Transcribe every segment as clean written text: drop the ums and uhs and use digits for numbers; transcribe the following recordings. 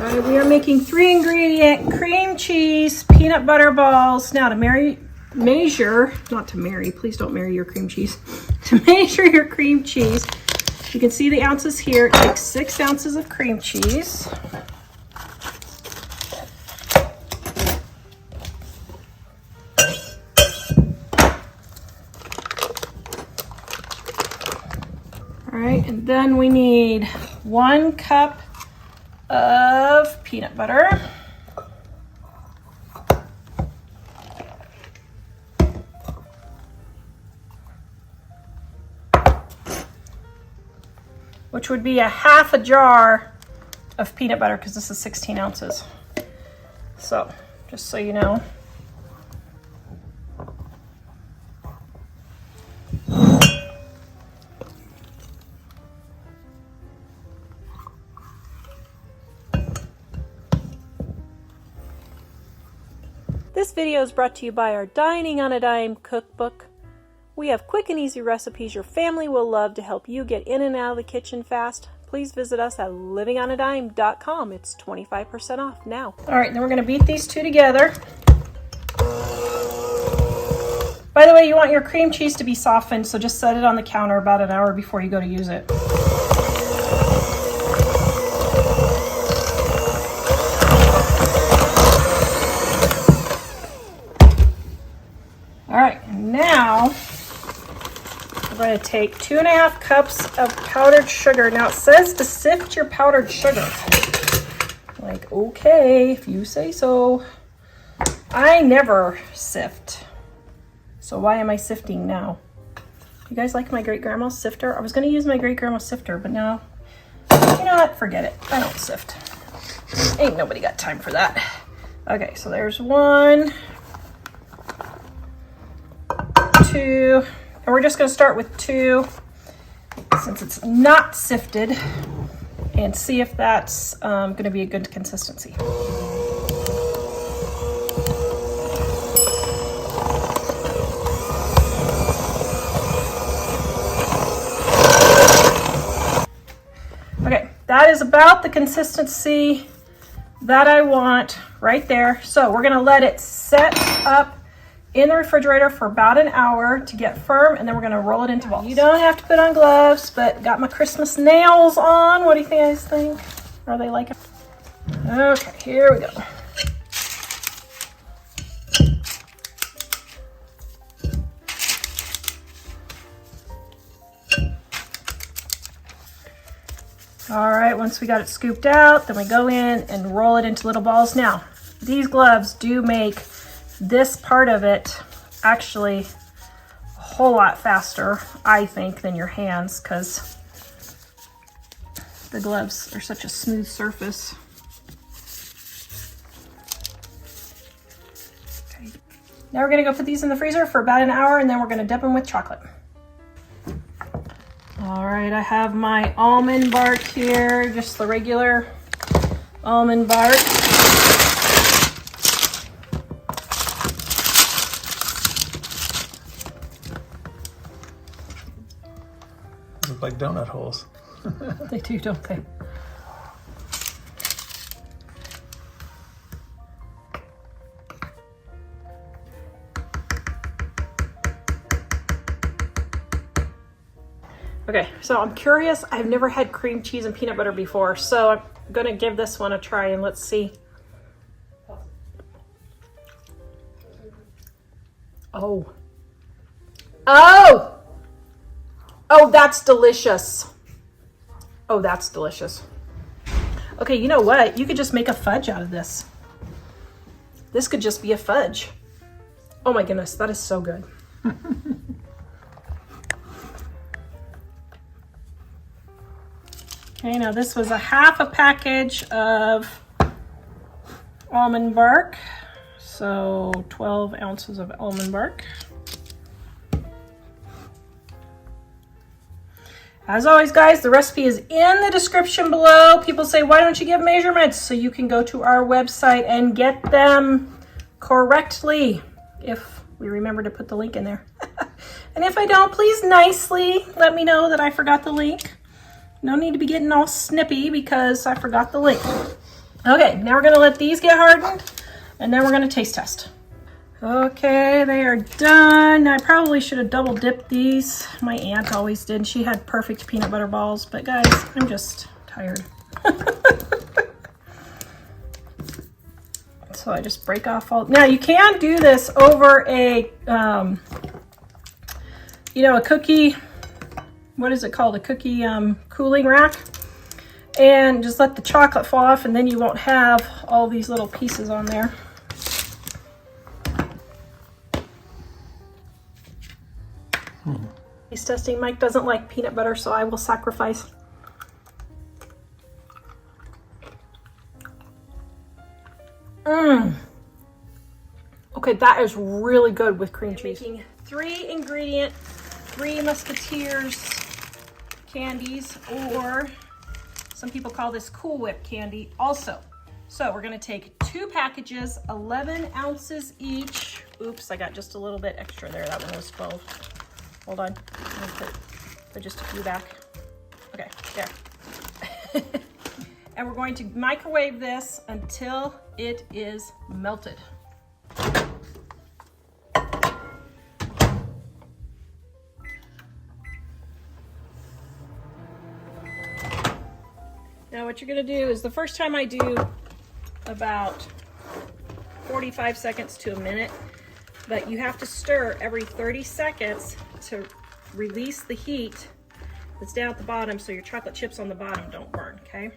Alright, we are making 3-ingredient cream cheese peanut butter balls. Now to measure, not to marry, please don't marry your cream cheese. To measure your cream cheese, you can see the ounces here. It takes 6 ounces of cream cheese. All right, and then we need 1 cup of peanut butter. Which would be a half a jar of peanut butter because this is 16 ounces. So, just so you know. This video is brought to you by our Dining on a Dime cookbook. We have quick and easy recipes your family will love to help you get in and out of the kitchen fast. Please visit us at livingonadime.com. It's 25% off now. All right, then we're going to beat these two together. By the way, you want your cream cheese to be softened, so just set it on the counter about an hour before you go to use it. All right, now we're going to take 2.5 cups of powdered sugar. Now it says to sift your powdered sugar. Like, okay, if you say so. I never sift. So why am I sifting now? You guys like my great-grandma's sifter? I was going to use my great-grandma's sifter, but now, you know what? Forget it. I don't sift. Ain't nobody got time for that. Okay, so there's 1, 2, and we're just going to start with 2 since it's not sifted and see if that's going to be a good consistency. Okay, that is about the consistency that I want right there. So we're going to let it set up in the refrigerator for about an hour to get firm, and then we're going to roll it into balls. You don't have to put on gloves, but got my Christmas nails on. What do you guys think? Are they like it? Okay, here we go. All right, once we got it scooped out, then we go in and roll it into little balls. Now, these gloves do make this part of it actually a whole lot faster, I think, than your hands, because the gloves are such a smooth surface. Okay. Now we're going to go put these in the freezer for about an hour, and then we're going to dip them with chocolate. All right, I have my almond bark here, just the regular almond bark. Look like donut holes. They do, don't they? Okay, so I'm curious. I've never had cream cheese and peanut butter before, so I'm gonna give this one a try and let's see. Oh. Oh! Oh, that's delicious. Oh, that's delicious. Okay, you know what? You could just make a fudge out of this. This could just be a fudge. Oh my goodness, that is so good. Okay, now this was a half a package of almond bark. So 12 ounces of almond bark. As always, guys, the recipe is in the description below. People say, why don't you give measurements? So you can go to our website and get them correctly, if we remember to put the link in there. And if I don't, please nicely let me know that I forgot the link. No need to be getting all snippy because I forgot the link. Okay, now we're gonna let these get hardened and then we're gonna taste test. Okay, they are done. I probably should have double dipped these. My aunt always did. She had perfect peanut butter balls, but guys, I'm just tired. So I just break off all. Now you can do this over a, you know, a cookie, what is it called? A cookie cooling rack. And just let the chocolate fall off and then you won't have all these little pieces on there. Taste testing. Mike doesn't like peanut butter, so I will sacrifice. Okay, that is really good with cream cheese. Making 3-ingredient, 3 Musketeers candies, or some people call this Cool Whip candy also. So we're gonna take 2 packages, 11 ounces each. Oops, I got just a little bit extra there. That one was 12. Hold on, I'm gonna put just a few back. Okay, there. And we're going to microwave this until it is melted. Now what you're gonna do is, the first time I do about 45 seconds to a minute, but you have to stir every 30 seconds to release the heat that's down at the bottom so your chocolate chips on the bottom don't burn, okay?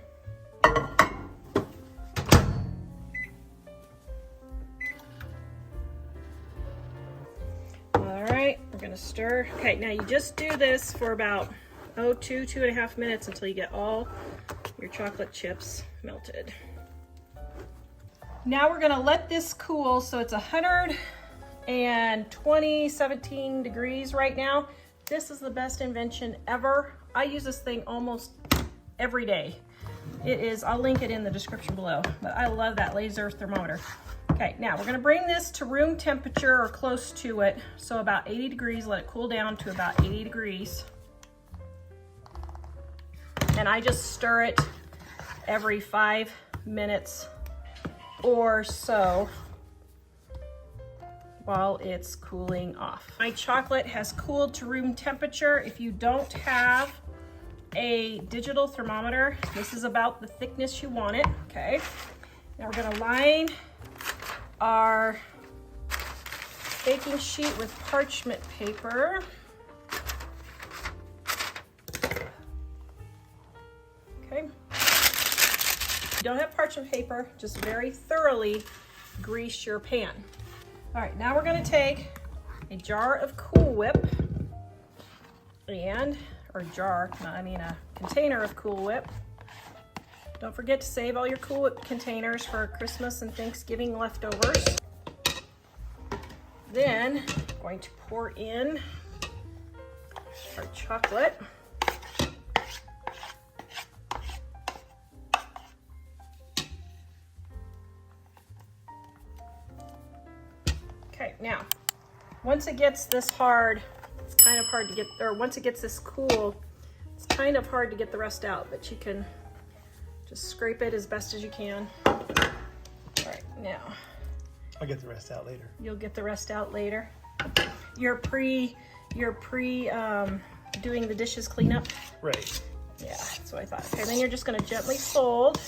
All right, we're gonna stir. Okay, now you just do this for about 2.5 minutes until you get all your chocolate chips melted. Now we're gonna let this cool, so it's 17 degrees right now. This is the best invention ever. I use this thing almost every day. It is, I'll link it in the description below, but I love that laser thermometer. Okay, now we're gonna bring this to room temperature or close to it. So about 80 degrees, let it cool down to about 80 degrees. And I just stir it every 5 minutes or so while it's cooling off. My chocolate has cooled to room temperature. If you don't have a digital thermometer, this is about the thickness you want it, okay? Now we're gonna line our baking sheet with parchment paper. Okay. If you don't have parchment paper, just very thoroughly grease your pan. All right, now we're gonna take a jar of Cool Whip a container of Cool Whip. Don't forget to save all your Cool Whip containers for Christmas and Thanksgiving leftovers. Then I'm going to pour in our chocolate. Okay, now, once it gets this hard, it's kind of hard to get, or once it gets this cool, it's kind of hard to get the rest out, but you can just scrape it as best as you can. All right, now. I'll get the rest out later. You'll get the rest out later. You're pre doing the dishes cleanup? Right. Yeah, that's what I thought. Okay, then you're just gonna gently fold.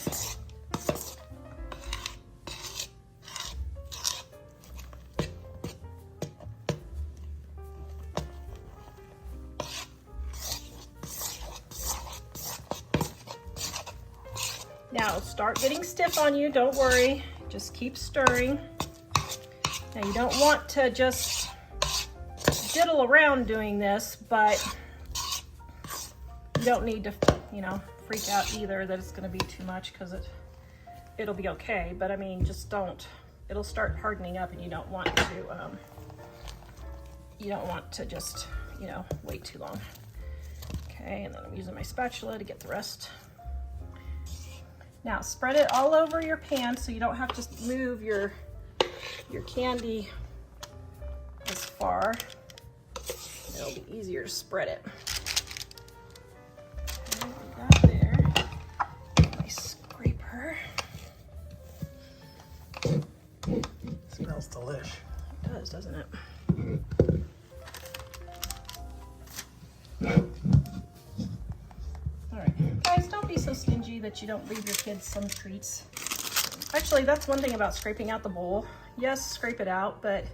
Now it'll start getting stiff on you, don't worry. Just keep stirring. Now you don't want to just diddle around doing this, but you don't need to, you know, freak out either that it's gonna be too much, because it'll be okay. But I mean, just don't, it'll start hardening up and you don't want to just, you know, wait too long. Okay, and then I'm using my spatula to get the rest. Now spread it all over your pan so you don't have to move your candy as far. It'll be easier to spread it. Okay, put that there. My scraper. smells delish. It does, doesn't it? All right, guys, don't be so stingy that you don't leave your kids some treats. Actually, that's one thing about scraping out the bowl. Yes, scrape it out, but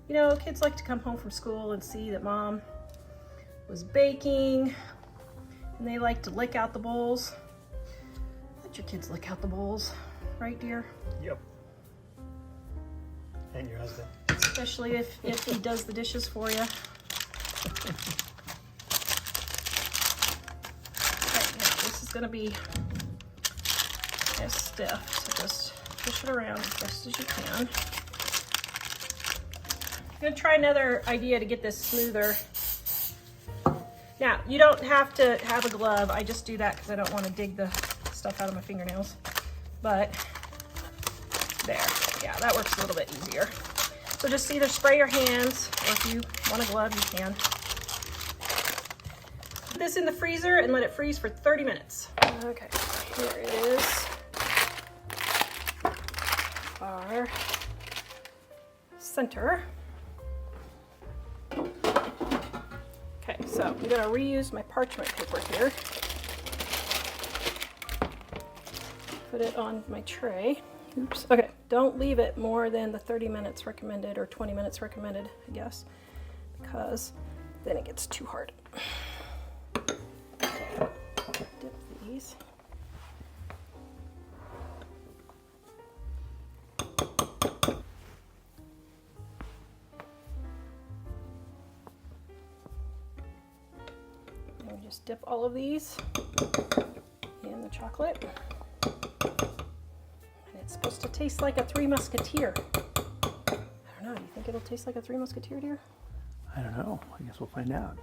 you know, kids like to come home from school and see that mom was baking, and they like to lick out the bowls. Let your kids lick out the bowls, right, dear? Yep. And your husband. Especially if he does the dishes for you. Okay, now this is gonna be as stiff, so just push it around as best as you can. I'm gonna try another idea to get this smoother. Now, you don't have to have a glove. I just do that because I don't want to dig the stuff out of my fingernails. But there, yeah, that works a little bit easier. So just either spray your hands, or if you want a glove, you can. Put this in the freezer and let it freeze for 30 minutes. Okay, here is our center. Okay, so I'm going to reuse my parchment paper here. Put it on my tray. Oops. Okay, don't leave it more than the 30 minutes recommended, or 20 minutes recommended, I guess, because then it gets too hard. Dip these. And we just dip all of these in the chocolate. It's supposed to taste like a Three Musketeer. I don't know, you think it'll taste like a Three Musketeer, dear? I don't know. I guess we'll find out.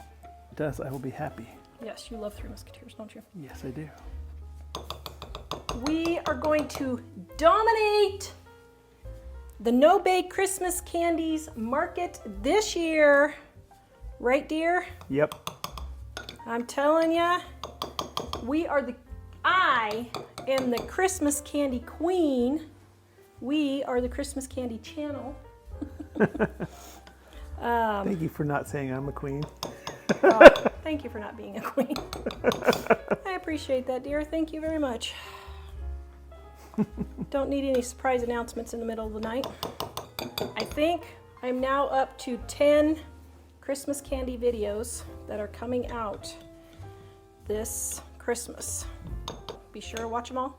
If it does, I will be happy. Yes, you love Three Musketeers, don't you? Yes, I do. We are going to dominate the no-bake Christmas candies market this year. Right, dear? Yep. I'm telling ya, I am the Christmas candy queen. We are the Christmas candy channel. Thank you for not saying I'm a queen. Thank you for not being a queen. I appreciate that, dear. Thank you very much. Don't need any surprise announcements in the middle of the night. I think I'm now up to 10 Christmas candy videos that are coming out this Christmas. Be sure to watch them all.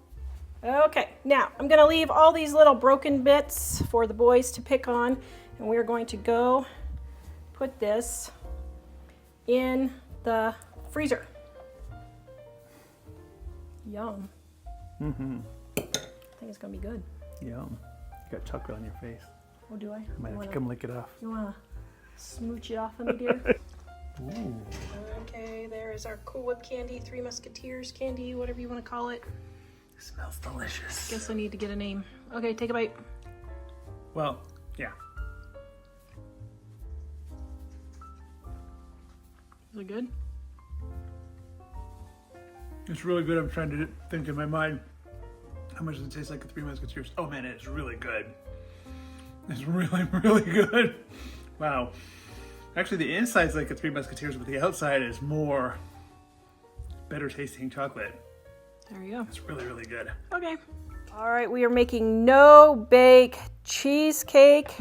Okay, now I'm gonna leave all these little broken bits for the boys to pick on, and we're going to go put this in the freezer. Yum. Mm-hmm. I think it's gonna be good. Yum. You got chocolate on your face. Oh, do I? I might have to come lick it off. You wanna smooch it off of me, dear? Ooh. Okay, there is our Cool Whip candy, Three Musketeers candy, whatever you want to call it. It smells delicious. Guess I need to get a name. Okay, take a bite. Well, yeah. Is it good? It's really good. I'm trying to think in my mind, how much does it taste like a Three Musketeers? Oh man, it's really good. It's really, really good. Wow. Actually, the inside's like a Three Musketeers, but the outside is more better tasting chocolate. There you go. It's really, really good. Okay. All right, we are making no-bake cheesecake.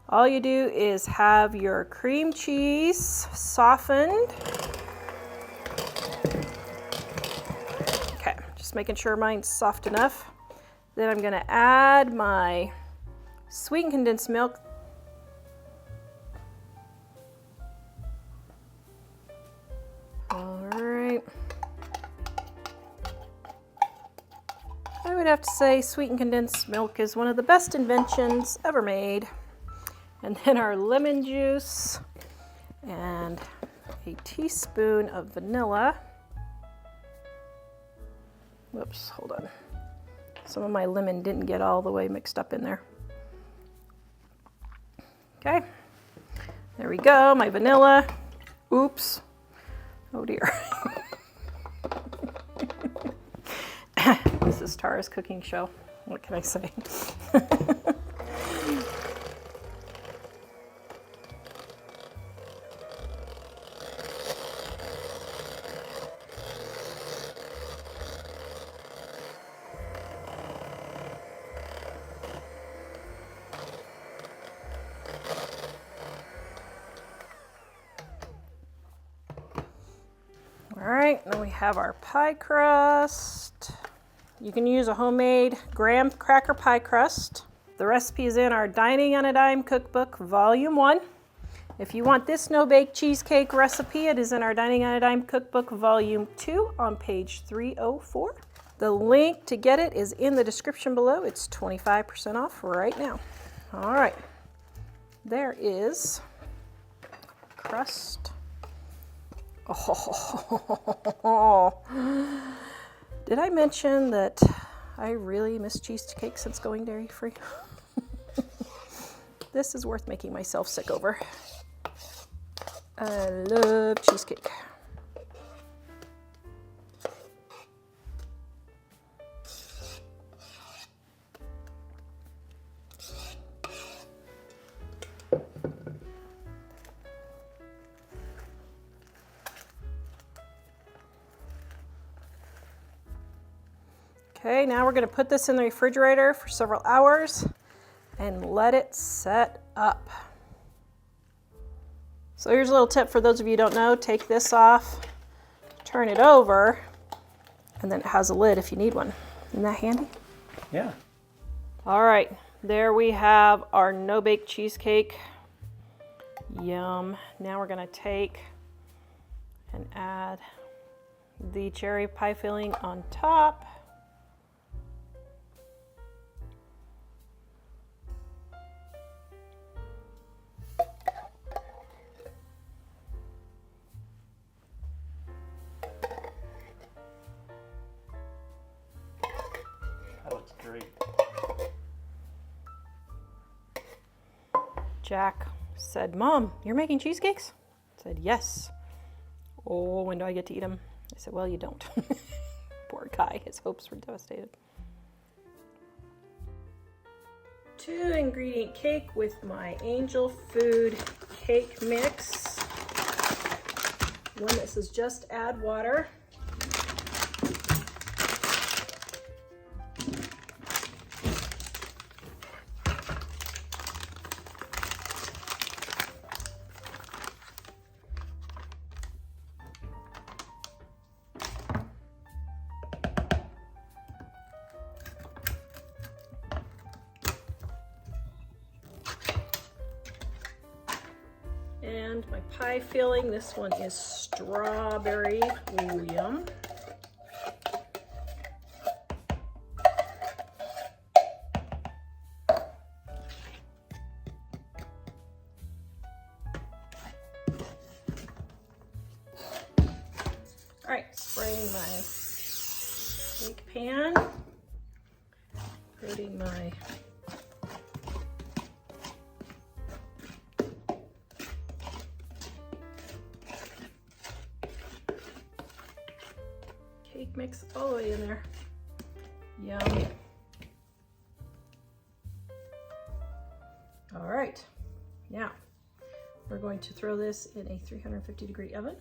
All you do is have your cream cheese softened. Okay, just making sure mine's soft enough. Then I'm gonna add my sweetened condensed milk. All right. I would have to say sweetened condensed milk is one of the best inventions ever made. And then our lemon juice and a teaspoon of vanilla. Whoops, hold on. Some of my lemon didn't get all the way mixed up in there. Okay, there we go, my vanilla. Oops. Oh dear. This is Tara's cooking show. What can I say? All right, then we have our pie crust. You can use a homemade graham cracker pie crust. The recipe is in our Dining on a Dime Cookbook, Volume 1. If you want this no-bake cheesecake recipe, it is in our Dining on a Dime Cookbook, Volume 2 on page 304. The link to get it is in the description below. It's 25% off right now. All right, there is crust. Oh, did I mention that I really miss cheesecake since going dairy-free? This is worth making myself sick over. I love cheesecake. Okay, now we're going to put this in the refrigerator for several hours and let it set up. So here's a little tip for those of you who don't know. Take this off, turn it over, and then it has a lid if you need one. Isn't that handy? Yeah. All right, there we have our no-bake cheesecake. Yum. Now we're going to take and add the cherry pie filling on top. That looks great. Jack said, "Mom, you're making cheesecakes?" I said, "Yes." "Oh, when do I get to eat them?" I said, "Well, you don't." Poor guy, his hopes were devastated. 2-ingredient cake with my Angel Food cake mix. One that says just add water. And my pie filling, this one is strawberry. Ooh, yum. All right, spraying my cake pan, putting my cake mix all the way in there. Yum. All right, now we're going to throw this in a 350-degree oven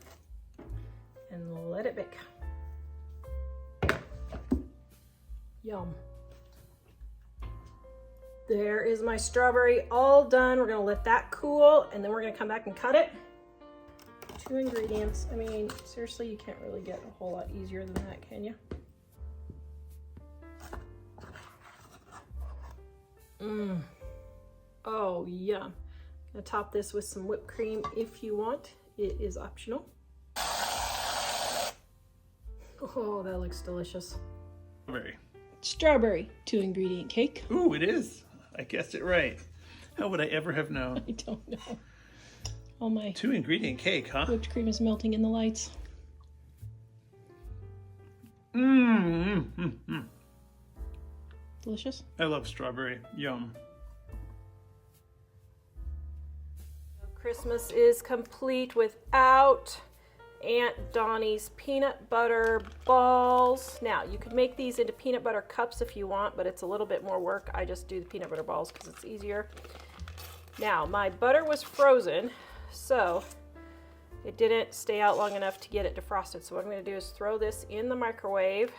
and let it bake. Yum. There is my strawberry all done. We're gonna let that cool and then we're gonna come back and cut it. 2 ingredients. I mean, seriously, you can't really get a whole lot easier than that, can you? Mmm. Oh, yum. I'm gonna top this with some whipped cream if you want. It is optional. Oh, that looks delicious. Strawberry 2-ingredient cake. Ooh, it is. I guessed it right. How would I ever have known? I don't know. Oh my. 2-ingredient cake, huh? Whipped cream is melting in the lights. Delicious. I love strawberry. Yum. Christmas is complete without Aunt Donnie's peanut butter balls. Now, you could make these into peanut butter cups if you want, but it's a little bit more work. I just do the peanut butter balls because it's easier. Now, my butter was frozen, so it didn't stay out long enough to get it defrosted. So what I'm going to do is throw this in the microwave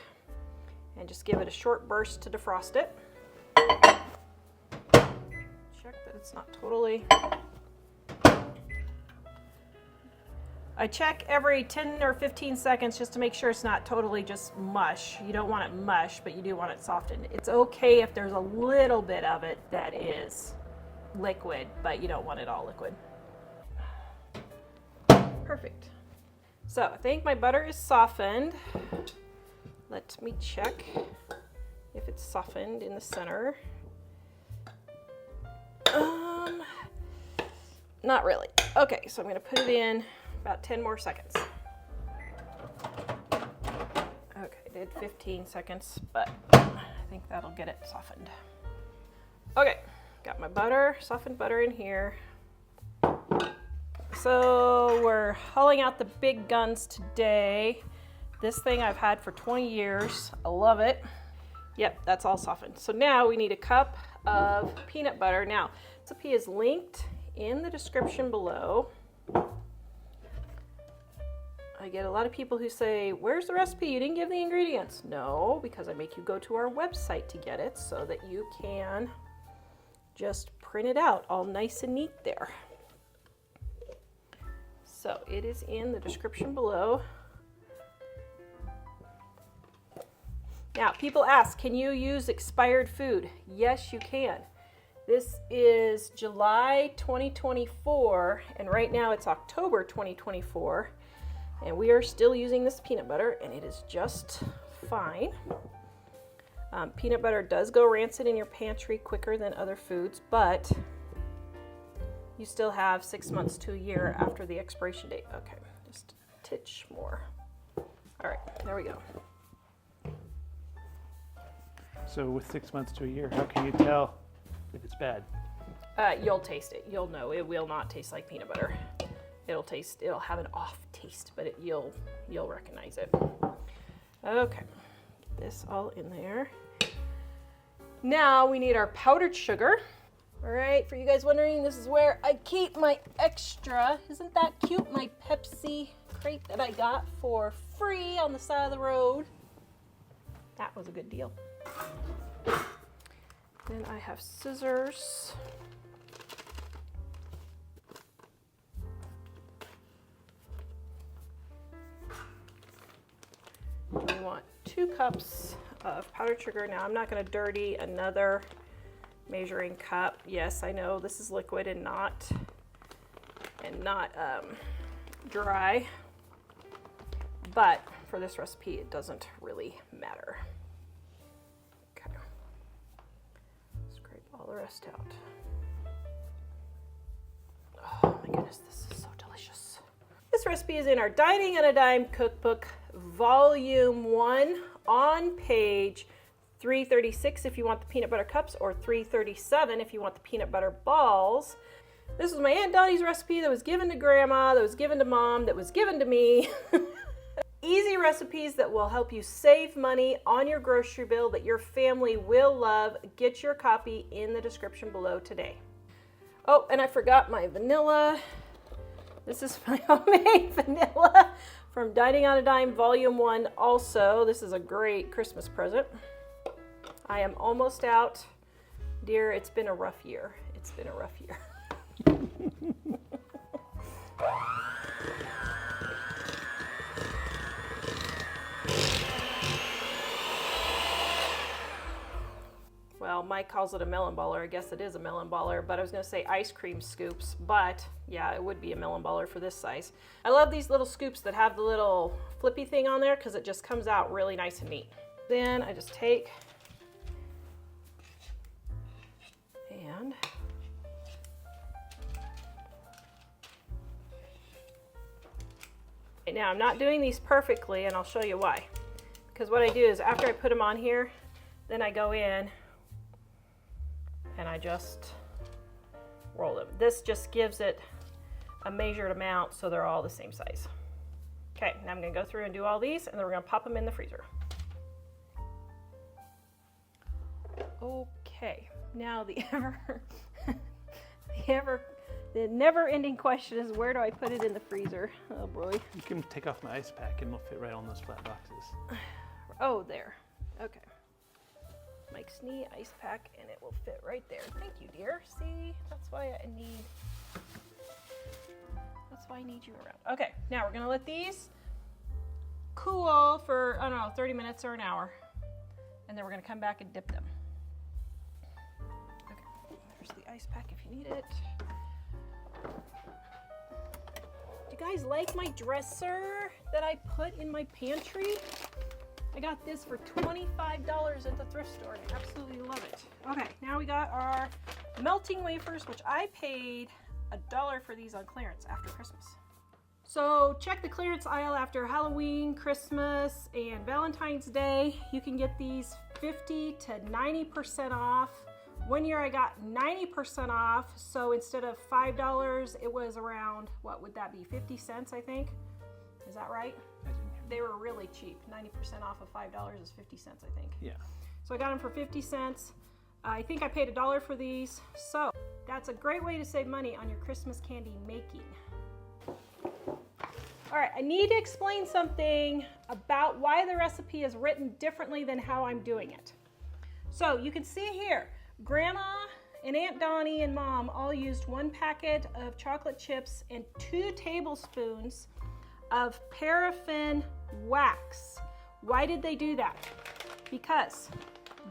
and just give it a short burst to defrost it. Check that it's not totally... I check every 10 or 15 seconds just to make sure it's not totally just mush. You don't want it mush, but you do want it softened. It's okay if there's a little bit of it that is liquid, but you don't want it all liquid. Perfect. So I think my butter is softened. Let me check if it's softened in the center. Not really. Okay, so I'm going to put it in about 10 more seconds. Okay, I did 15 seconds, but I think that'll get it softened. Okay, got my butter, softened butter in here. So we're hauling out the big guns today. This thing I've had for 20 years. I love it. Yep, that's all softened. So now we need a cup of peanut butter. Now, this recipe is linked in the description below. I get a lot of people who say, where's the recipe? You didn't give the ingredients. No, because I make you go to our website to get it so that you can just print it out all nice and neat there. So it is in the description below. Now, people ask, can you use expired food? Yes, you can. This is July 2024, and right now it's October 2024. And we are still using this peanut butter, and it is just fine. Peanut butter does go rancid in your pantry quicker than other foods, but you still have 6 months to a year after the expiration date. Okay, just a titch more. All right, there we go. So with 6 months to a year, how can you tell if it's bad? You'll taste it. You'll know. It will not taste like peanut butter. It'll have an off taste, but you'll recognize it. Okay, get this all in there. Now we need our powdered sugar. All right, for you guys wondering, this is where I keep my extra. Isn't that cute? My Pepsi crate that I got for free on the side of the road. That was a good deal. Then I have scissors. We want 2 cups of powdered sugar. Now I'm not going to dirty another measuring cup. Yes, I know this is liquid and not dry, but for this recipe it doesn't really matter. Okay, scrape all the rest out. Oh my goodness, this is so delicious. This recipe is in our Dining on a Dime cookbook, Volume 1, on page 336 if you want the peanut butter cups, or 337 if you want the peanut butter balls. This was my Aunt Donnie's recipe that was given to Grandma, that was given to Mom, that was given to me. Easy recipes that will help you save money on your grocery bill that your family will love. Get your copy in the description below today. Oh, and I forgot my vanilla. This is my homemade vanilla from Dining on a Dime Volume 1 also. This is a great Christmas present. I am almost out. Dear, it's been a rough year. It's been a rough year. Well, Mike calls it a melon baller. I guess it is a melon baller, but I was going to say ice cream scoops, but yeah, it would be a melon baller for this size. I love these little scoops that have the little flippy thing on there because it just comes out really nice and neat. Then I just take and now I'm not doing these perfectly, and I'll show you why. Because what I do is after I put them on here, then I go in and I just roll them. This just gives it a measured amount so they're all the same size. Okay, now I'm gonna go through and do all these, and then we're gonna pop them in the freezer. Okay, now the never-ending question is, where do I put it in the freezer? Oh boy. You can take off my ice pack and they'll fit right on those flat boxes. Oh, there. Okay. Mike's knee ice pack, and it will fit right there. Thank you, dear. See, that's why I need you around. Okay, now we're gonna let these cool for, I don't know, 30 minutes or an hour. And then we're gonna come back and dip them. Okay, there's the ice pack if you need it. Do you guys like my dresser that I put in my pantry? I got this for $25 at the thrift store, and I absolutely love it. Okay, now we got our melting wafers, which I paid $1 for these on clearance after Christmas. So check the clearance aisle after Halloween, Christmas, and Valentine's Day. You can get these 50 to 90% off. One year I got 90% off, so instead of $5, it was around, what would that be, 50 cents, I think? Is that right? They were really cheap. 90% off of $5 is 50 cents, I think. Yeah. So I got them for 50 cents. I think I paid $1 for these. So that's a great way to save money on your Christmas candy making. All right, I need to explain something about why the recipe is written differently than how I'm doing it. So you can see here, Grandma and Aunt Donnie and Mom all used 1 packet of chocolate chips and 2 tablespoons of paraffin wax. Why did they do that? Because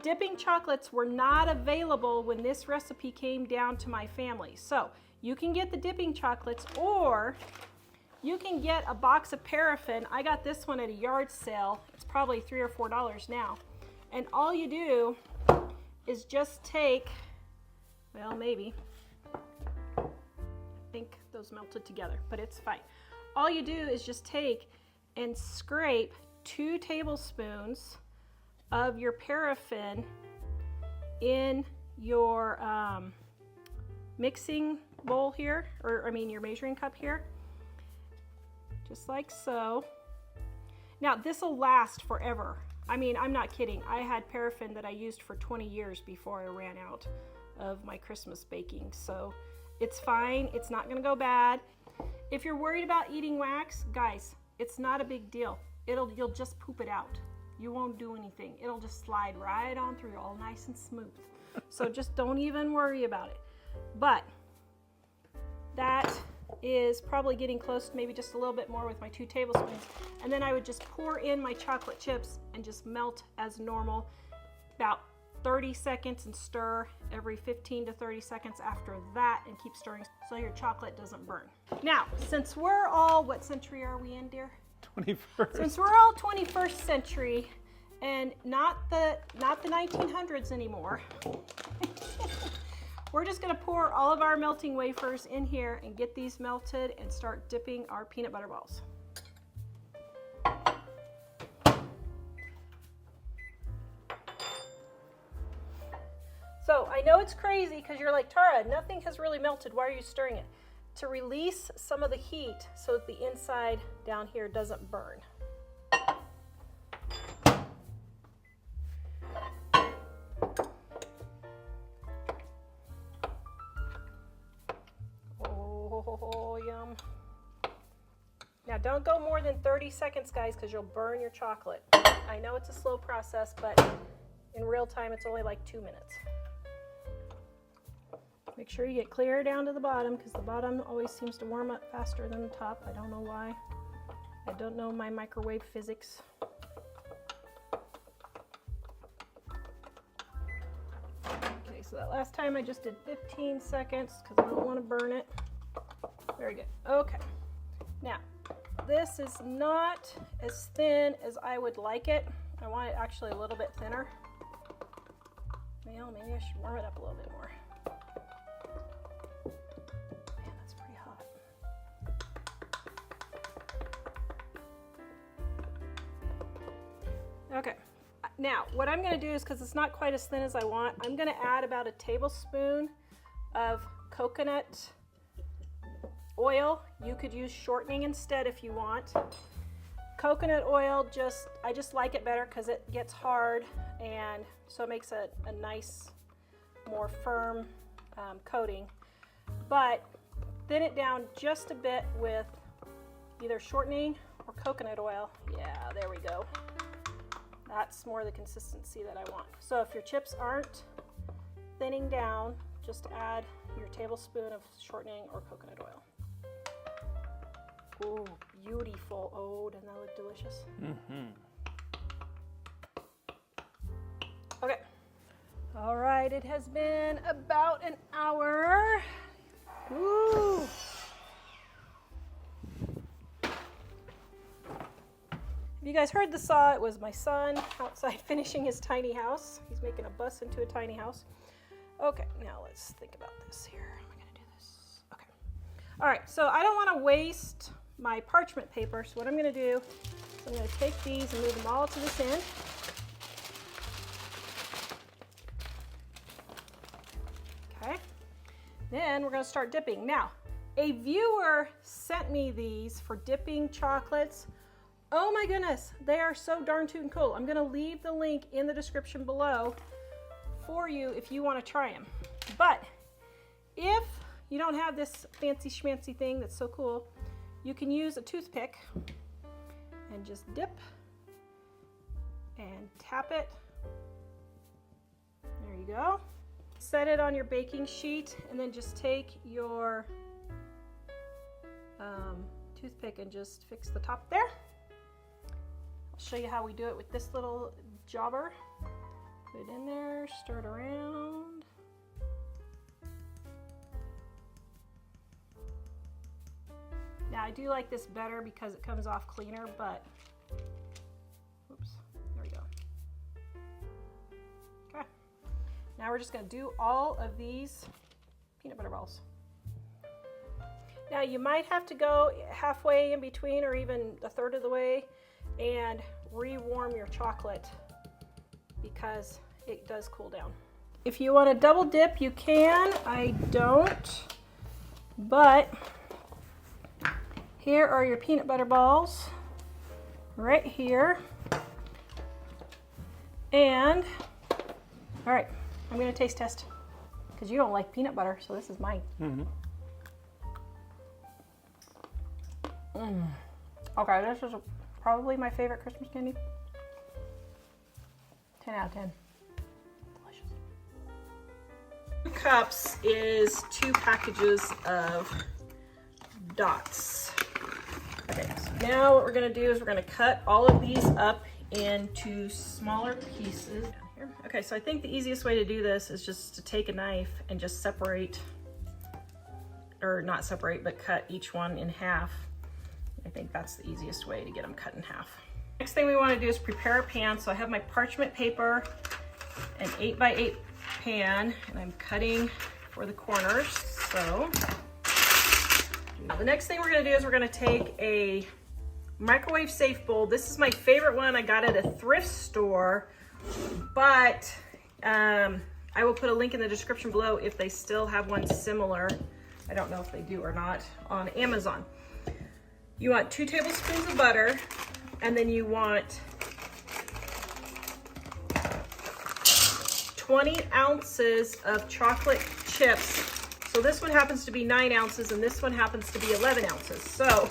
dipping chocolates were not available when this recipe came down to my family. So you can get the dipping chocolates, or you can get a box of paraffin. I got this one at a yard sale. It's probably $3 or $4 now. And all you do is just take, well, maybe, I think those melted together, but it's fine. All you do is just take and scrape 2 tablespoons of your paraffin in your mixing bowl here, or I mean your measuring cup here, just like so. Now this will last forever. I mean, I'm not kidding. I had paraffin that I used for 20 years before I ran out of my Christmas baking, so it's fine. It's not gonna go bad. If you're worried about eating wax, guys, it's not a big deal. You'll just poop it out. You won't do anything. It'll just slide right on through, all nice and smooth. So just don't even worry about it. But that is probably getting close to maybe just a little bit more with my 2 tablespoons. And then I would just pour in my chocolate chips and just melt as normal, about 30 seconds, and stir every 15 to 30 seconds after that, and keep stirring so your chocolate doesn't burn. Now, since we're all, what century are we in, dear? 21st. Since we're all 21st century and not the 1900s anymore, we're just gonna pour all of our melting wafers in here and get these melted and start dipping our peanut butter balls. So I know it's crazy because you're like, Tara, nothing has really melted. Why are you stirring it? To release some of the heat so that the inside down here doesn't burn. Oh, yum. Now don't go more than 30 seconds, guys, because you'll burn your chocolate. I know it's a slow process, but in real time it's only like 2 minutes. Make sure you get clear down to the bottom, because the bottom always seems to warm up faster than the top. I don't know why. I don't know my microwave physics. Okay, so that last time I just did 15 seconds because I don't want to burn it. Very good. Okay. Now, this is not as thin as I would like it. I want it actually a little bit thinner. Well, maybe I should warm it up a little bit more. Okay, now what I'm going to do is, because it's not quite as thin as I want, I'm going to add about a tablespoon of coconut oil. You could use shortening instead if you want. Coconut oil, I just like it better because it gets hard, and so it makes a nice, more firm coating. But thin it down just a bit with either shortening or coconut oil. Yeah, there we go. That's more the consistency that I want. So if your chips aren't thinning down, just add your tablespoon of shortening or coconut oil. Ooh, beautiful. Oh, doesn't that look delicious? Okay. All right, it has been about an hour. Woo! If you guys heard the saw, it was my son outside finishing his tiny house. He's making a bus into a tiny house. Okay, now let's think about this here. How am I gonna do this? Okay. All right, so I don't wanna waste my parchment paper, so what I'm gonna do is I'm gonna take these and move them all to this end. Okay, then we're gonna start dipping. Now, a viewer sent me these for dipping chocolates. Oh my goodness, they are so darn tootin' cool. I'm gonna leave the link in the description below for you if you wanna try them. But if you don't have this fancy schmancy thing that's so cool, you can use a toothpick and just dip and tap it. There you go. Set it on your baking sheet and then just take your toothpick and just fix the top there. I'll show you how we do it with this little jobber. Put it in there, stir it around. Now I do like this better because it comes off cleaner, but oops, there we go. Okay, now we're just gonna do all of these peanut butter balls. Now you might have to go halfway in between or even a third of the way and rewarm your chocolate because it does cool down. If you want to double dip, you can. I don't, but here are your peanut butter balls right here. And all right, I'm gonna taste test because you don't like peanut butter, so this is mine. Okay, this is probably my favorite Christmas candy. 10 out of 10. Delicious. 2 cups is 2 packages of dots. Okay, so now what we're gonna do is we're gonna cut all of these up into smaller pieces. Here. Okay, so I think the easiest way to do this is just to take a knife and just separate, or not separate, but cut each one in half. I think that's the easiest way to get them cut in half. Next thing we want to do is prepare a pan. So I have my parchment paper, an 8x8 pan, and I'm cutting for the corners. So the next thing we're going to do is we're going to take a microwave safe bowl. This is my favorite one. I got it at a thrift store, but I will put a link in the description below if they still have one similar. I don't know if they do or not, on Amazon. You want 2 tablespoons of butter, and then you want 20 ounces of chocolate chips. So this one happens to be 9 ounces, and this one happens to be 11 ounces. So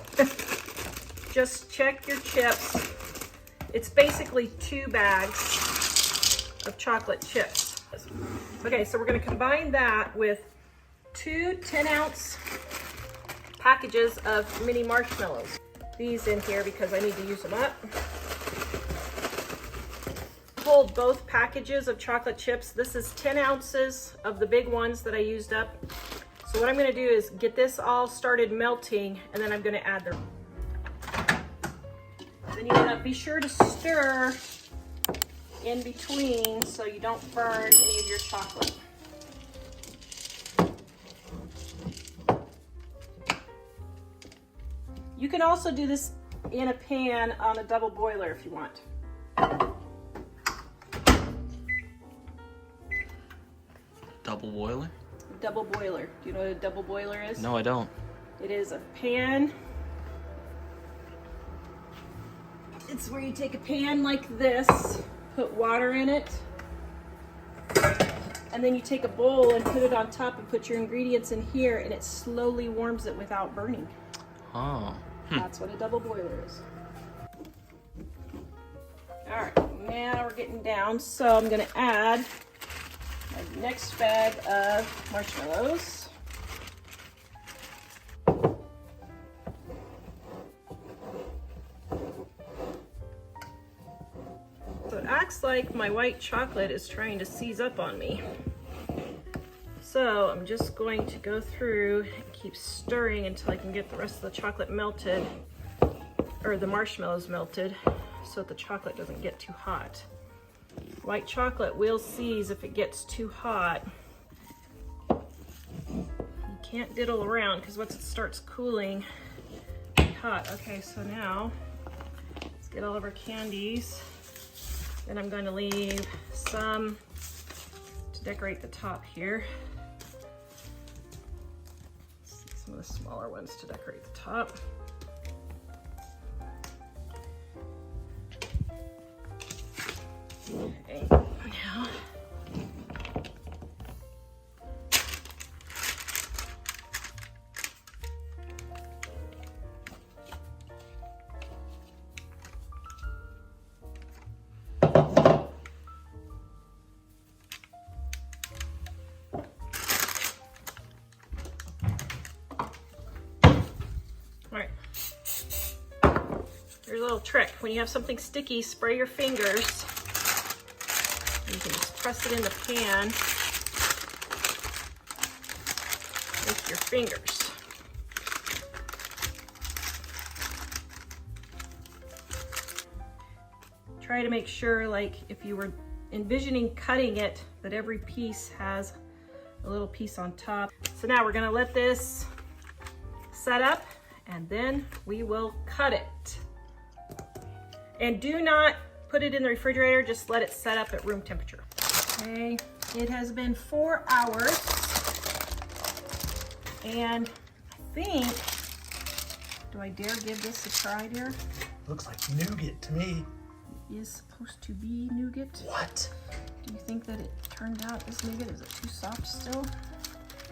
just check your chips. It's basically 2 bags of chocolate chips. Okay, so we're gonna combine that with 2 10-ounce packages of mini marshmallows. These in here because I need to use them up. Hold both packages of chocolate chips. This is 10 ounces of the big ones that I used up. So what I'm gonna do is get this all started melting, and then I'm gonna add them. Then you wanna be sure to stir in between so you don't burn any of your chocolate. You can also do this in a pan on a double boiler if you want. Double boiler? Double boiler. Do you know what a double boiler is? No, I don't. It is a pan It's where you take a pan like this, put water in it, and then you take a bowl and put it on top and put your ingredients in here, and it slowly warms it without burning. Oh. That's what a double boiler is. All right, now we're getting down. So I'm gonna add my next bag of marshmallows. So it acts like my white chocolate is trying to seize up on me. So I'm just going to go through and keep stirring until I can get the rest of the chocolate melted, or the marshmallows melted, so that the chocolate doesn't get too hot. White chocolate will seize if it gets too hot. You can't diddle around because once it starts cooling, it's hot. Okay, so now let's get all of our candies. Then I'm going to leave some to decorate the top here. Some of the smaller ones to decorate the top. Okay, now here's a little trick. When you have something sticky, spray your fingers. You can just press it in the pan with your fingers. Try to make sure, like if you were envisioning cutting it, that every piece has a little piece on top. So now we're gonna let this set up and then we will cut it. And do not put it in the refrigerator, just let it set up at room temperature. Okay, it has been 4 hours. And I think, do I dare give this a try, dear? Looks like nougat to me. It is supposed to be nougat. What? Do you think that it turned out as nougat? Is it too soft still?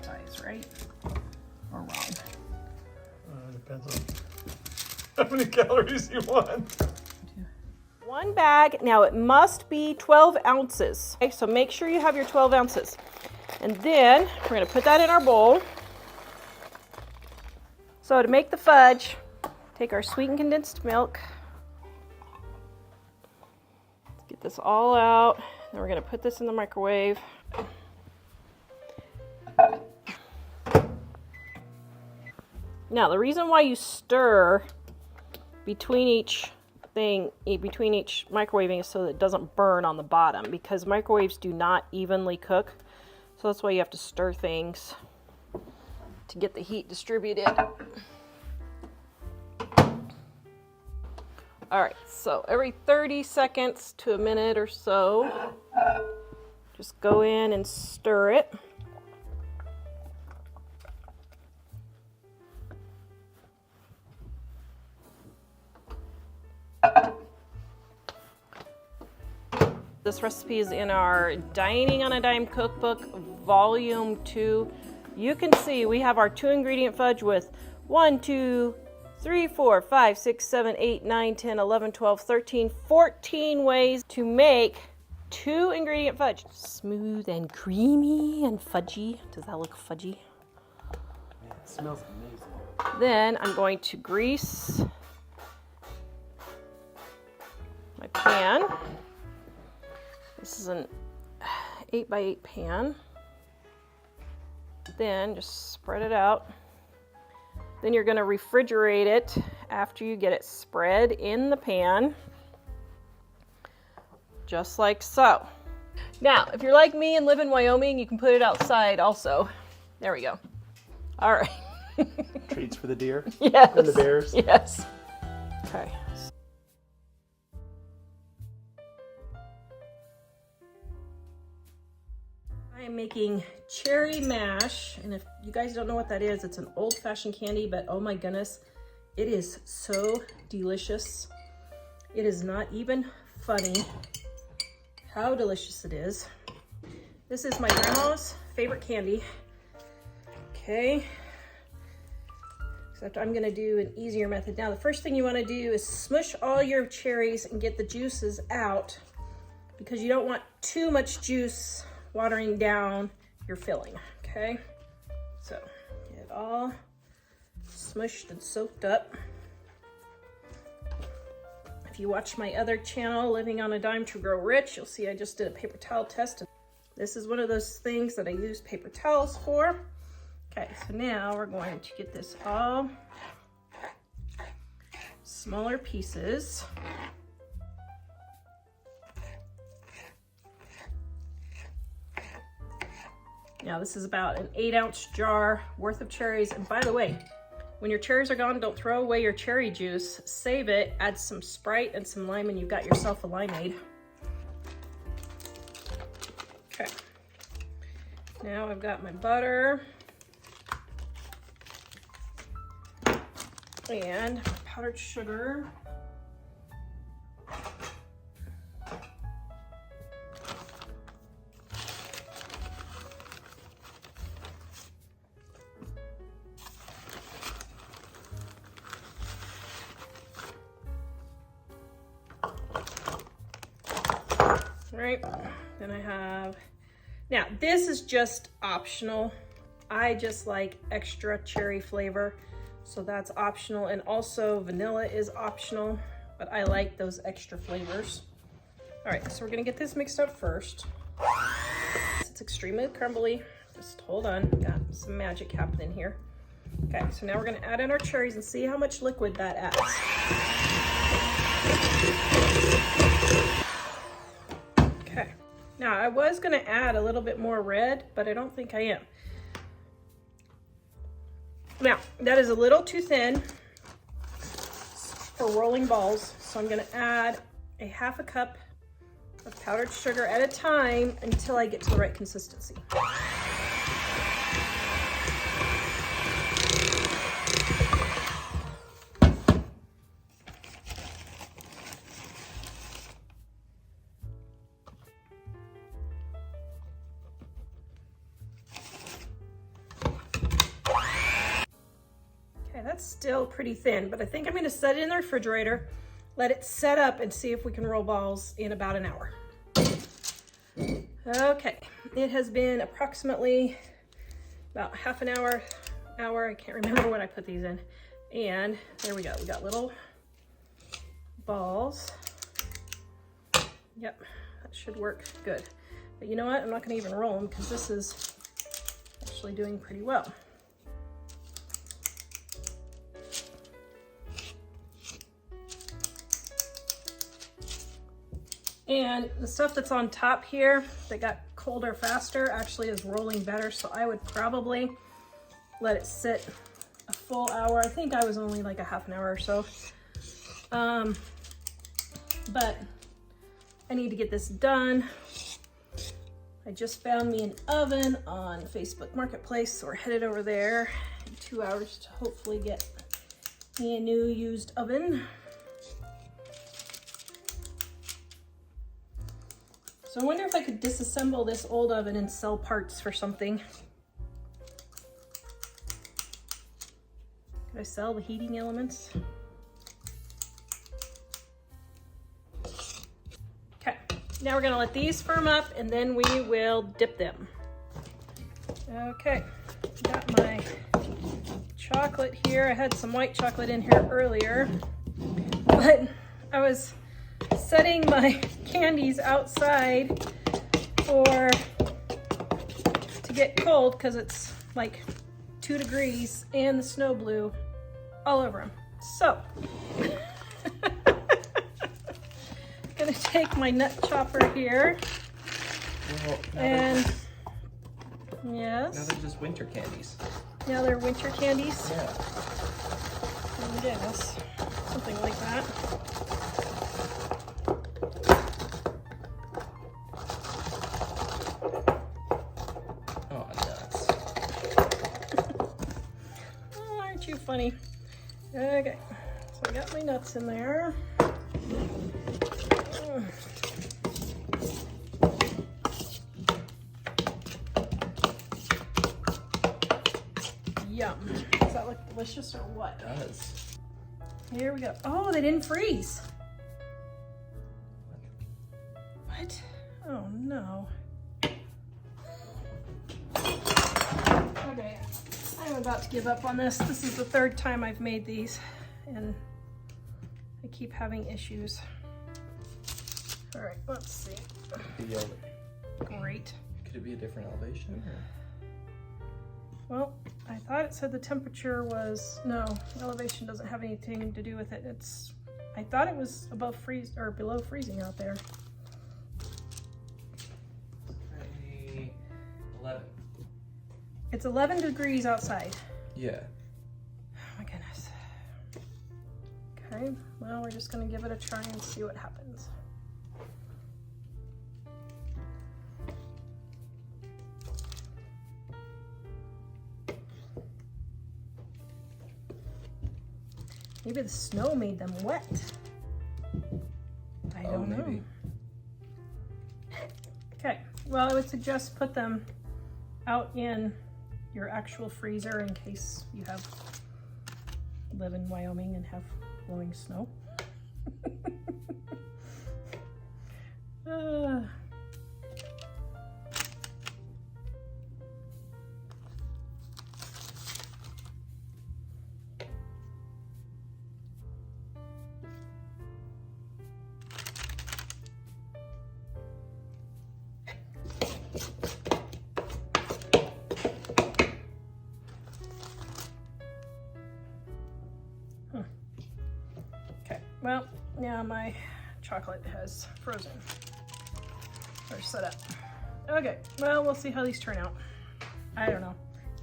Size, right? Or wrong? Depends on how many calories you want. 1 bag, now it must be 12 ounces. Okay, so make sure you have your 12 ounces. And then we're gonna put that in our bowl. So to make the fudge, take our sweetened condensed milk. Let's get this all out. Then we're gonna put this in the microwave. Now the reason why you stir between each microwaving is so that it doesn't burn on the bottom, because microwaves do not evenly cook. So that's why you have to stir things to get the heat distributed. All right, so every 30 seconds to a minute or so, just go in and stir it. This recipe is in our Dining on a Dime cookbook, volume 2. You can see we have our 2-ingredient fudge with 1, 2, 3, 4, 5, 6, 7, 8, 9, 10, 11, 12, 13, 14 ways to make 2-ingredient fudge. Smooth and creamy and fudgy. Does that look fudgy? Man, it smells amazing. Then I'm going to grease my pan. This is an 8x8 pan. Then just spread it out. Then you're going to refrigerate it after you get it spread in the pan, just like so. Now, if you're like me and live in Wyoming, you can put it outside also. There we go. All right. Treats for the deer? Yes. And the bears? Yes. Okay. I'm making cherry mash, and if you guys don't know what that is, it's an old-fashioned candy, but oh my goodness, it is so delicious. It is not even funny how delicious it is. This is my grandma's favorite candy. Okay. Except I'm gonna do an easier method. Now, the first thing you wanna do is smush all your cherries and get the juices out, because you don't want too much juice watering down your filling, okay? So, get it all smushed and soaked up. If you watch my other channel, Living on a Dime to Grow Rich, you'll see I just did a paper towel test. This is one of those things that I use paper towels for. Okay, so now we're going to get this all smaller pieces. Now this is about an 8-ounce jar worth of cherries. And by the way, when your cherries are gone, don't throw away your cherry juice. Save it, add some Sprite and some lime, and you've got yourself a limeade. Okay. Now I've got my butter and powdered sugar. Right, then I have, now this is just optional. I just like extra cherry flavor, so that's optional. And also vanilla is optional, but I like those extra flavors. All right, so we're gonna get this mixed up first. It's extremely crumbly. Just hold on, got some magic happening here. Okay, so now we're gonna add in our cherries and see how much liquid that adds. Okay, now I was gonna add a little bit more red, but I don't think I am. Now, that is a little too thin for rolling balls, so I'm gonna add a 1/2 cup of powdered sugar at a time until I get to the right consistency. That's still pretty thin, but I think I'm going to set it in the refrigerator, let it set up, and see if we can roll balls in about an hour. Okay, it has been approximately about half an hour, I can't remember when I put these in. And there we go, we got little balls. Yep, that should work good. But you know what, I'm not going to even roll them because this is actually doing pretty well. And the stuff that's on top here that got colder faster actually is rolling better, so I would probably let it sit a full hour. I think I was only like a half an hour or so. But I need to get this done. I just found me an oven on Facebook Marketplace, so we're headed over there in 2 hours to hopefully get me a new used oven. So I wonder if I could disassemble this old oven and sell parts for something. Could I sell the heating elements? Okay, now we're gonna let these firm up and then we will dip them. Okay, got my chocolate here. I had some white chocolate in here earlier, but I was setting my candies outside to get cold because it's like 2 degrees and the snow blew all over them. So gonna take my nut chopper here. Well, and yes, now they're just winter candies. Now they're winter candies. Yeah. I guess something like that. Funny. Okay, so I got my nuts in there. Yum. Does that look delicious or what? It does. Here we go. Oh, they didn't freeze. What? Oh no. Okay, I'm about to give up on this. This is the third time I've made these and I keep having issues. All right, let's see. Great. Could it be a different elevation? Or? Well, I thought it said the temperature was, no, elevation doesn't have anything to do with it. I thought it was above freeze or below freezing out there. Currently 11. It's 11 degrees outside. Yeah. Oh my goodness. Okay, well, we're just gonna give it a try and see what happens. Maybe the snow made them wet. I don't know. Maybe. Okay, well, I would suggest put them out in your actual freezer in case you live in Wyoming and have blowing snow. Okay, well, yeah, my chocolate has frozen or set up. Okay, well, we'll see how these turn out. I don't know.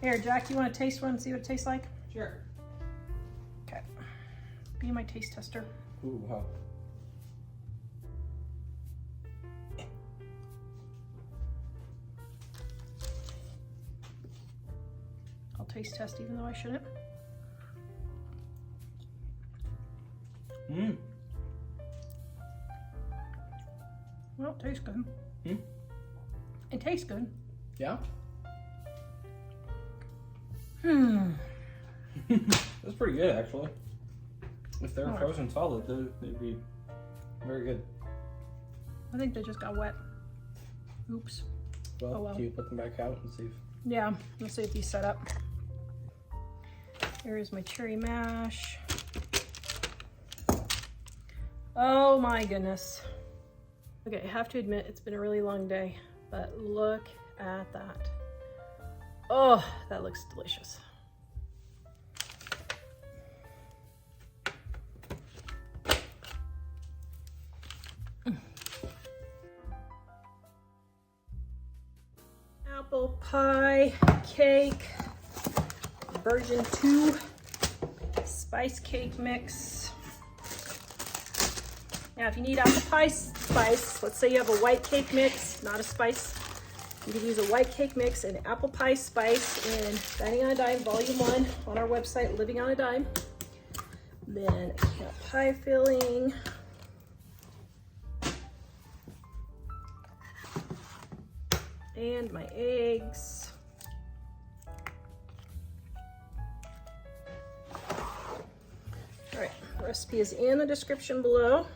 Here, Jack, you want to taste one and see what it tastes like? Sure. Okay. Be my taste tester. Ooh, wow. I'll taste test even though I shouldn't. Mmm. Well, it tastes good. Hmm? It tastes good. Yeah? That's pretty good, actually. If they're frozen solid, they'd be very good. I think they just got wet. Oops. Well, Oh, well. can you put them back out and see if... Yeah, let's see if these set up. Here's my cherry mash. Oh my goodness. Okay, I have to admit it's been a really long day, but look at that. Oh, that looks delicious. Apple pie cake, version 2, spice cake mix. Now, if you need apple pie spice, let's say you have a white cake mix, not a spice, you can use a white cake mix and apple pie spice in Dining on a Dime Volume 1 on our website, Living on a Dime. Then a can of pie filling. And my eggs. All right, the recipe is in the description below.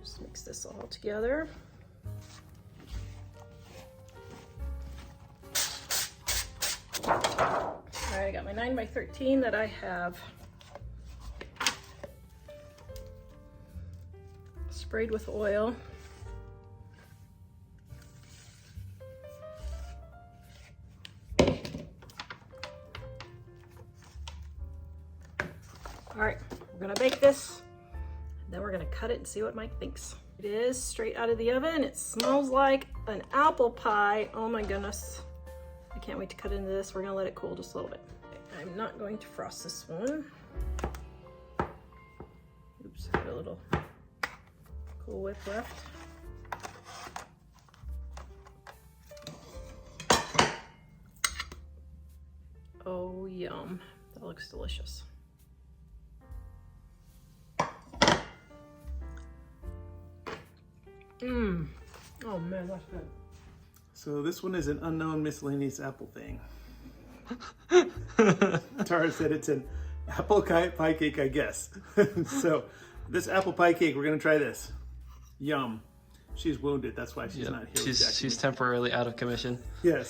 Just mix this all together. All right, I got my 9 by 13 that I have sprayed with oil. All right, we're gonna bake this, then we're gonna cut it and see what Mike thinks. It is straight out of the oven. It smells like an apple pie. Oh my goodness. I can't wait to cut into this. We're gonna let it cool just a little bit. Okay, I'm not going to frost this one. Oops, I got a little Cool Whip left. Oh, yum. That looks delicious. Mmm. Oh man, that's good. So this one is an unknown miscellaneous apple thing. Tara said it's an apple pie cake, I guess. So this apple pie cake, we're gonna try this. Yum. She's wounded, that's why she's not here. She's temporarily out of commission. Yes.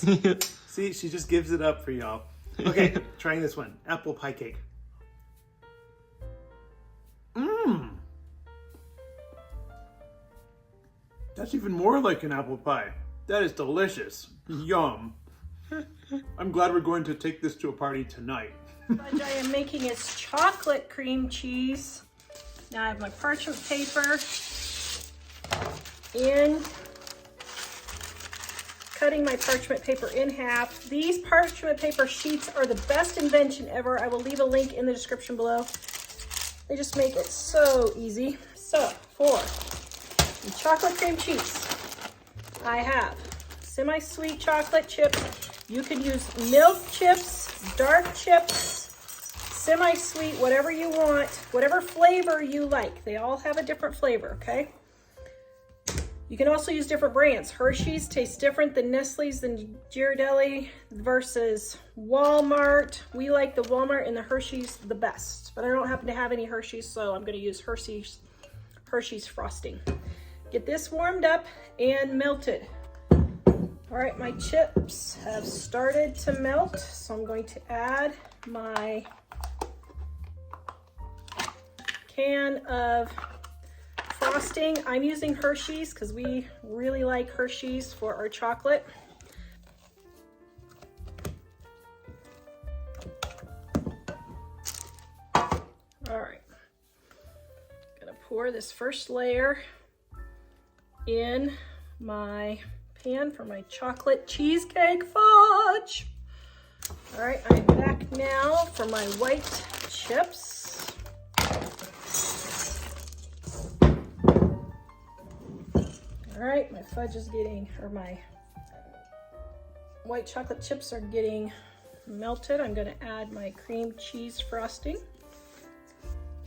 See, she just gives it up for y'all. Okay, trying this one. Apple pie cake. Mmm. That's even more like an apple pie. That is delicious. Yum. I'm glad we're going to take this to a party tonight. Fudge I am making is chocolate cream cheese. Now I have my parchment paper in, cutting my parchment paper in half. These parchment paper sheets are the best invention ever. I will leave a link in the description below. They just make it so easy. So for the chocolate cream cheese, I have semi-sweet chocolate chips. You could use milk chips, dark chips, semi-sweet, whatever you want, whatever flavor you like. They all have a different flavor, okay? You can also use different brands. Hershey's tastes different than Nestle's than Ghirardelli versus Walmart. We like the Walmart and the Hershey's the best, but I don't happen to have any Hershey's, so I'm gonna use Hershey's frosting. Get this warmed up and melted. All right, my chips have started to melt, so I'm going to add my can of frosting. I'm using Hershey's because we really like Hershey's for our chocolate. All right, gonna pour this first layer in my pan for my chocolate cheesecake fudge. All right, I'm back now for my white chips. All right, my fudge is getting, or my white chocolate chips are getting melted. I'm gonna add my cream cheese frosting.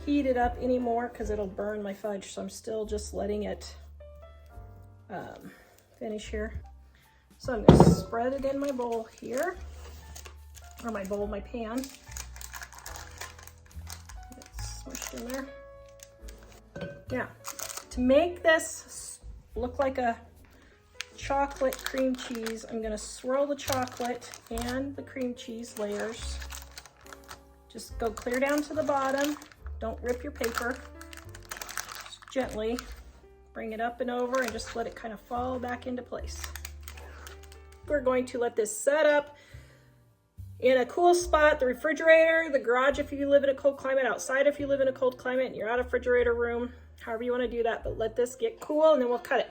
Heat it up anymore because it'll burn my fudge, so I'm still just letting it finish here. So I'm gonna spread it in my bowl here, or my bowl, my pan. It's smushed in there. Now, to make this look like a chocolate cream cheese, I'm gonna swirl the chocolate and the cream cheese layers. Just go clear down to the bottom. Don't rip your paper. Just gently bring it up and over and just let it kind of fall back into place. We're going to let this set up in a cool spot, the refrigerator, the garage if you live in a cold climate, outside if you live in a cold climate and you're out of refrigerator room, however you want to do that, but let this get cool and then we'll cut it.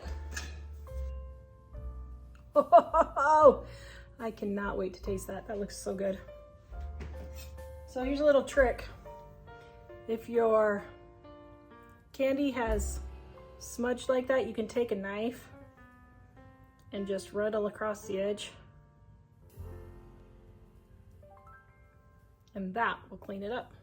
Oh, I cannot wait to taste that. That looks so good. So here's a little trick. If your candy has smudged like that, you can take a knife and just run it across the edge, and that will clean it up.